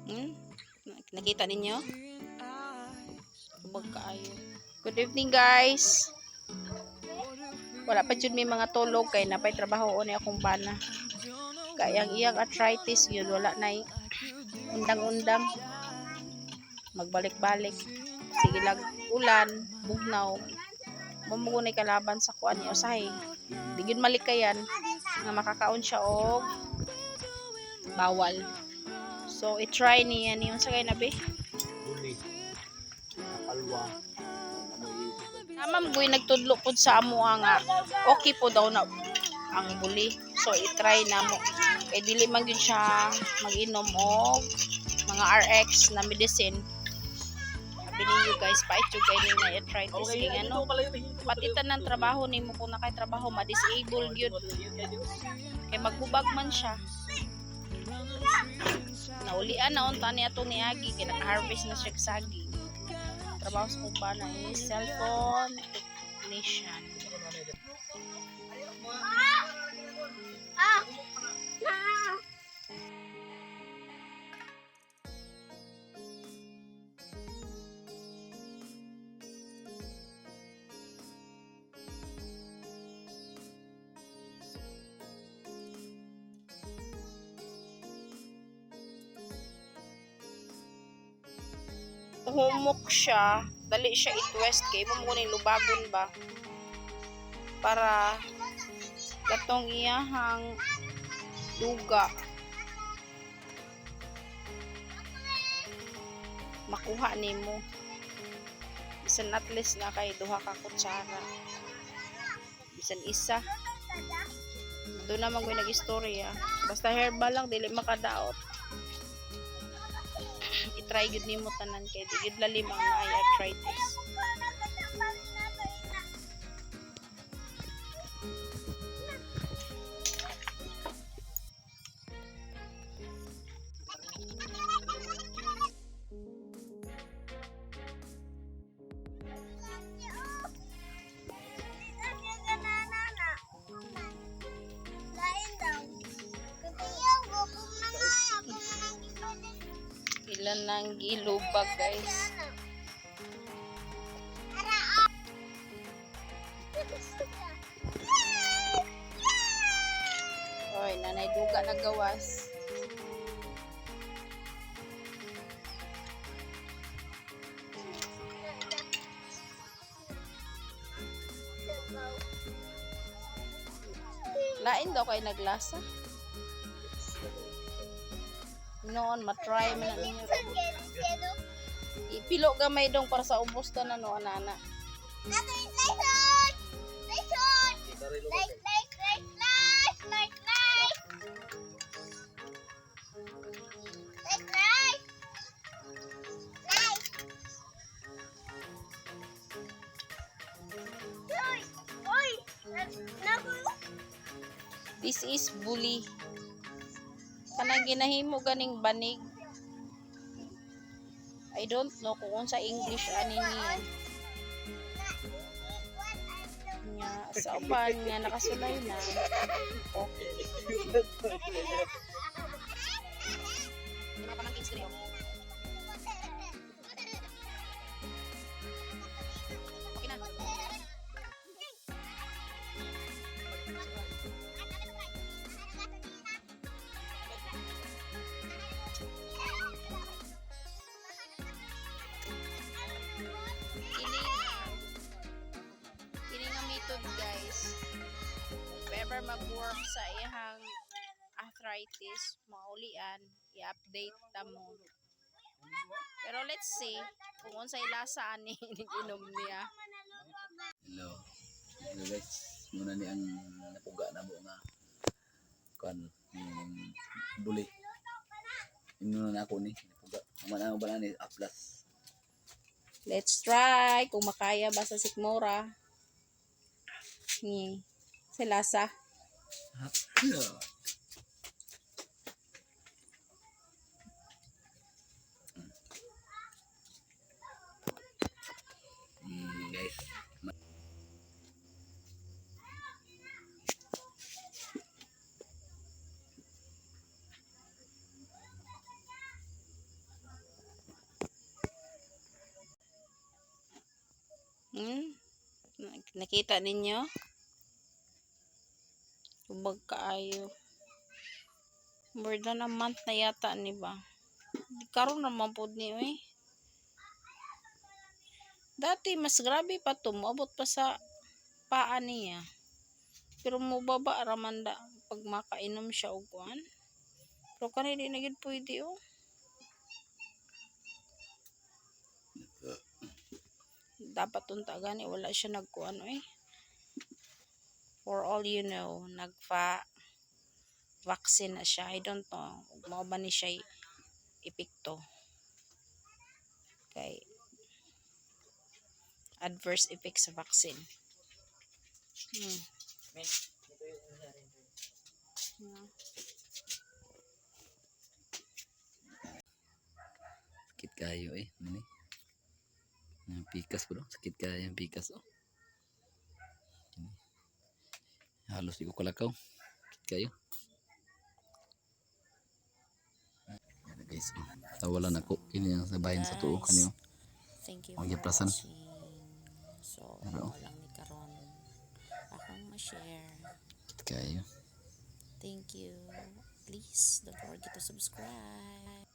Hmm? Nakita ninyo? Kubag kaayo. Good evening guys. Wala pa jud may mga tulog kay napay trabaho ni akong bana. Kaya ang iyang arthritis yun wala nay undang-undang. Magbalik-balik. Sige lang ulan, bugnaw. Mamugunay kalaban sa kuan ni usahay. Di gyud malikayan nga makakaon siya og bawal. So i-try niya ni unsa kay nabi? Buli. Palwa. Tama boy nagtudlo pud sa amo nga okay po daw na ang buli. So i-try na mo. Kay dili man gyud siya mag-inom og mga RX na medicine. Sabi ninyo guys, pait yung kayo na arthritis. Kaya ano, patitan ng trabaho ni mo kung nakay trabaho, ma-disable yun. Kaya magbubag man siya. Naulian na unta niya ito ni Agi, kaya naka-harvest na siya sa Agi. Trabaho sa kumpana is cellphone technician. Humok siya, dali siya i-twist kay mo mo lubagon ba para katong iyahang duga makuha nimo. Bisan at least nga kay duha ka kutsara, bisan isa doon naman ko nag-istorya. Basta herbal lang, dili makadaot. I-try gud nimo tanan kay di gud lalim ang naay arthritis. Ilan nang gilubag guys. Oy, nanay duga na gawas. Lain daw kay naglasa. Noon matry man na ninyo. Ipilo gamay dong para sa ubos ta na no ana. This is buli. Kanang ginahimo ganing banig. I don't know kung sa English ani niya. Nya sa uban nga nakasulay na. Okay. Mga pamangkin sila. Okay na. Guys, if ever mag-work sa iyang arthritis, maulian, i-update ta mo. Pero let's see kung unsay lasa ani inom niya. Hello. Hello guys. Muna ni ang napuga na mo nga kan buli. Ino na ako ni napuga. Amana ba na ni aplas. Let's try kung makaya ba sa sikmura. Ni sa lasa. Guys. Hmm? Nakita ninyo? Ubag kaayo. More than a month na yata ni ba? Karon naman po ni eh. Dati mas grabe pa to, moabot pa sa paa niya. Pero mubaba raman da pag makainom siya og kuan. Pero kani di na gid pwede oh. Dapat unta gani wala siya nagkuan eh. For all you know, vaccine na siya. I don't know. Mao ba ni siya epekto? Kay adverse effects sa vaccine. Hmm. Yeah. Sakit kayo eh. Ano eh. Yung pikas bro. Sakit kayo yung pikas oh. Halos di ko kalakaw. Sakit kayo. Yan guys. Tawalan ako. Kini ang sabahin sa tuo kanyo. Thank you Ang for giplasan. watching. So, Pero lang ni karon akong ma-share. sakit kayo. Thank you. Please don't forget to subscribe.